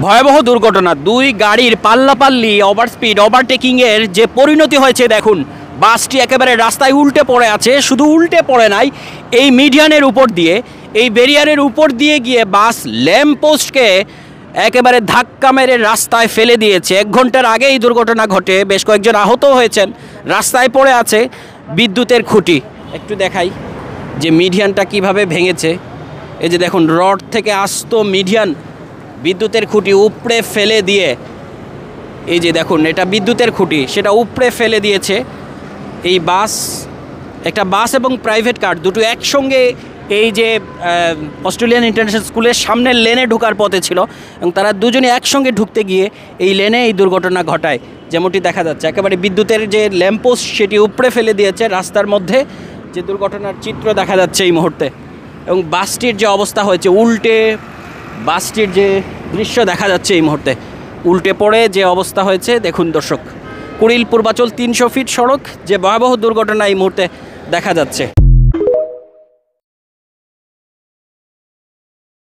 ভয়াবহ দুর্ঘটনা, দুই গাড়ির পাল্লাপাল্লি ওভারস্পিড ওভারটেকিংয়ের যে পরিণতি হয়েছে দেখুন। বাসটি একেবারে রাস্তায় উল্টে পড়ে আছে, শুধু উল্টে পড়ে নাই, এই মিডিয়ানের উপর দিয়ে, এই ব্যারিয়ারের উপর দিয়ে গিয়ে বাস ল্যাম্পপোস্টকে একেবারে ধাক্কা মেরে রাস্তায় ফেলে দিয়েছে। 1 ঘন্টার আগে এই দুর্ঘটনা ঘটে, বেশ কয়েকজন আহত হয়েছেন, রাস্তায় পড়ে আছে বিদ্যুতের খুঁটি। একটু দেখাই যে মিডিয়ানটা কিভাবে ভেঙেছে। এই যে দেখুন, রড থেকে আসতো মিডিয়ান বিদ্যুতের খুঁটি উপড়ে ফেলে দিয়ে, এই যে দেখুন এটা বিদ্যুতের খুঁটি, সেটা উপড়ে ফেলে দিয়েছে। এই বাস, একটা বাস এবং প্রাইভেট কার দুটো একসঙ্গে এই যে অস্ট্রেলিয়ান ইন্টারন্যাশনাল স্কুলের সামনের লেনে ঢোকার পথে ছিল এবং তারা দুজনে একসঙ্গে ঢুকতে গিয়ে এই লেনে এই দুর্ঘটনা ঘটায়। যেমনটি দেখা যাচ্ছে একেবারে বিদ্যুতের যে ল্যাম্পপোস্ট সেটি উপড়ে ফেলে দিয়েছে রাস্তার মধ্যে, যে দুর্ঘটনার চিত্র দেখা যাচ্ছে এই মুহূর্তে। এবং বাসটির যে অবস্থা হয়েছে, উল্টে বাসটির যে দৃশ্য দেখা যাচ্ছে এই মুহূর্তে, উল্টে পড়ে যে অবস্থা হয়েছে দেখুন দর্শক। কুড়িল পূর্বাচল 300 ফিট সড়ক, যে ভয়াবহ দুর্ঘটনা এই মুহূর্তে দেখা যাচ্ছে।